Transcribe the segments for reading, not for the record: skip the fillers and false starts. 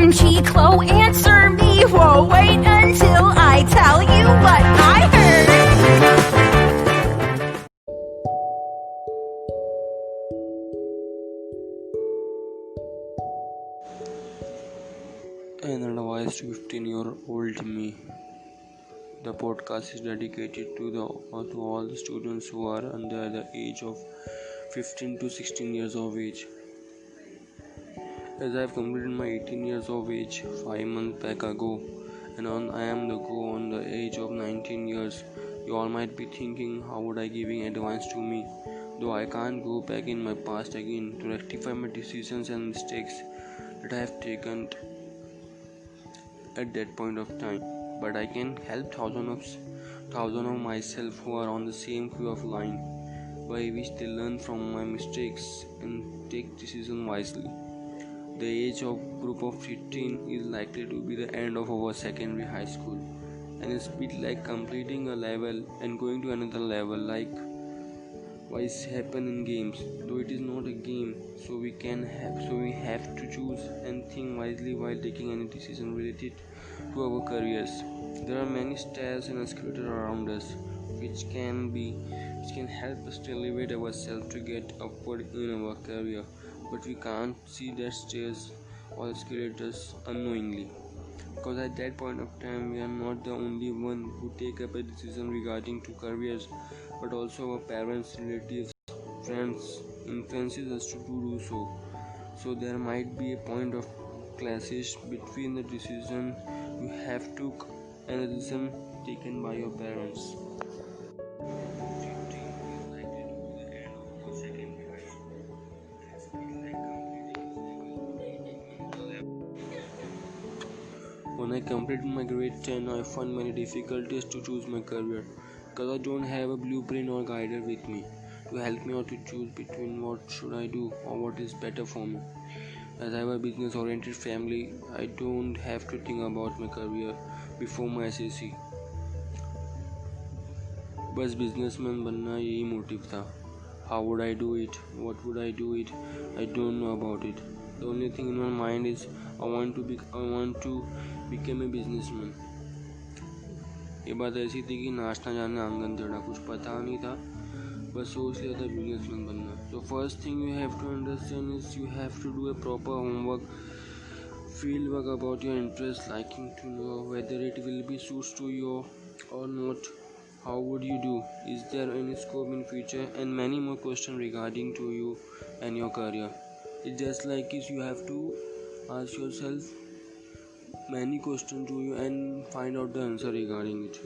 OMG, Chloe, answer me. Whoa, wait until I tell you what I heard. An advice to 15-year-old me. The podcast is dedicated to all the students who are under the age of 15 to 16 years of age. As I have completed my 18 years of age 5 months back ago, and I am on the age of 19 years, you all might be thinking, how would I giving advice to me? Though I can't go back in my past again to rectify my decisions and mistakes that I have taken at that point of time, but I can help thousands of myself who are on the same queue of line, by which they learn from my mistakes and take decisions wisely. The age of group of 15 is likely to be the end of our secondary high school, and it's bit like completing a level and going to another level, like what's happen in games. Though it is not a game, so we have to choose and think wisely while taking any decision related to our careers. There are many stairs and escalators around us which can help us to elevate ourselves to get upward in our career, but we can't see that stairs or escalators unknowingly, because at that point of time we are not the only one who take up a decision regarding to careers, but also our parents, relatives, friends influences us to do so. So there might be a point of clashes between the decision you have took and the decision taken by your parents. When I completed my grade 10, I found many difficulties to choose my career, because I don't have a blueprint or guide with me to help me out to choose between what should I do or what is better for me. As I have a business oriented family, I don't have to think about my career before my SSC. बस businessman बनना यही motive था. How would I do it? What would I do it? I don't know about it. The only thing in my mind is I want to become a businessman. ये बात ऐसी थी कि नाचना जाना आंगन टेढ़ा, कुछ पता नहीं था, बस सोच लिया था बिजनेसमैन बनना. So first thing you have to understand is you have to do a proper homework, field work about your interest, liking to know whether it will be suits to you or not. How would you do? Is there any scope in future? And many more questions regarding to you and your career. It's just like is you have to ask yourself many questions to you and find out the answer regarding it.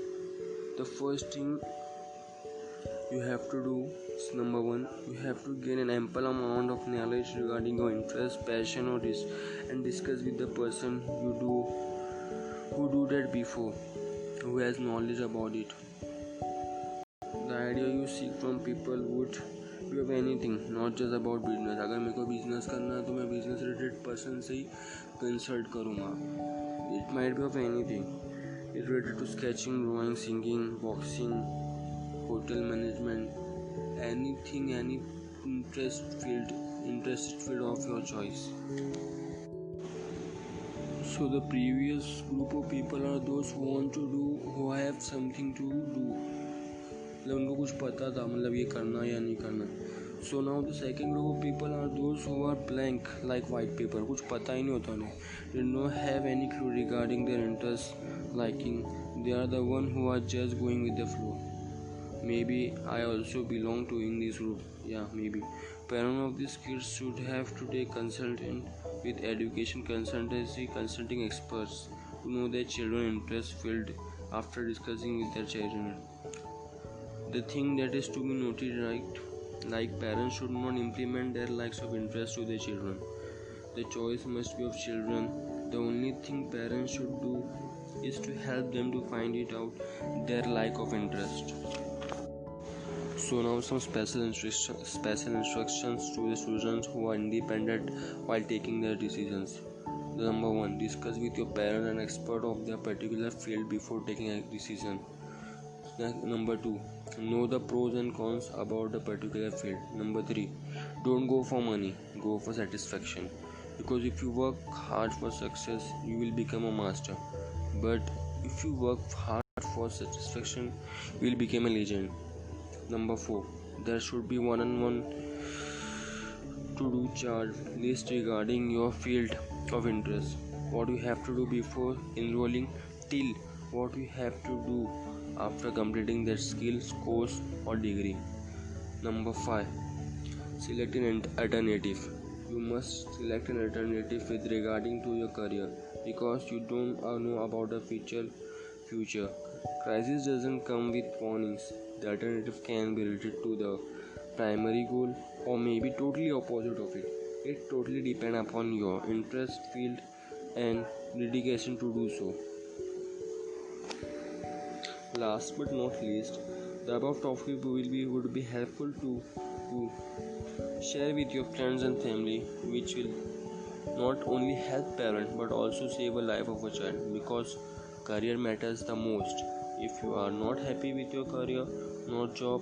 The first thing you have to do is number one, you have to gain an ample amount of knowledge regarding your interest, passion, or this, and discuss with the person who do that before, who has knowledge about it. The idea you seek from people would be of anything, not just about business. अगर मेरे को business करना है तो मैं business related person से ही consult करूँगा. It might be of anything. It's related to sketching, drawing, singing, boxing, hotel management, anything, any interested field of your choice. So the previous group of people are those who have something to do. मतलब उनको कुछ पता था, मतलब ये करना या नहीं करना. So now the second group of people are those who are blank like white paper, कुछ पता ही नहीं होता उन्हें. They don't have any clue regarding their interest, liking. They are the one who are just going with the flow. Maybe I also belong to in this group. Yeah, maybe. Parents of these kids should have to take consultant with education consultancy consulting experts to know their children's interest field after discussing with their children. The thing that is to be noted, right? Like parents should not implement their likes of interest to their children. The choice must be of children. The only thing parents should do is to help them to find it out their like of interest. So now some special instructions to the students who are independent while taking their decisions. The number one, discuss with your parent and expert of their particular field before taking a decision. Number two, know the pros and cons about the particular field. Number three, don't go for money, go for satisfaction. Because if you work hard for success, you will become a master. But if you work hard for satisfaction, you will become a legend. Number 4. There should be one-on-one to-do chart list regarding your field of interest. What you have to do before enrolling till what you have to do after completing that skills, course or degree. Number 5. Select an alternative. You must select an alternative with regarding to your career because you don't know about the future. Crisis doesn't come with warnings. The alternative can be related to the primary goal or maybe totally opposite of it. It totally depends upon your interest, field and dedication to do so. Last but not least, the above topic would be helpful to share with your friends and family, which will not only help parents but also save a life of a child because career matters the most. If you are not happy with your career, not job,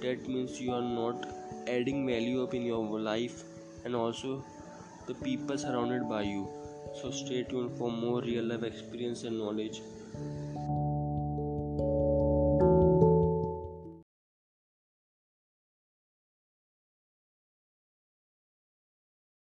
that means you are not adding value up in your life and also the people surrounded by you. So stay tuned for more real life experience and knowledge.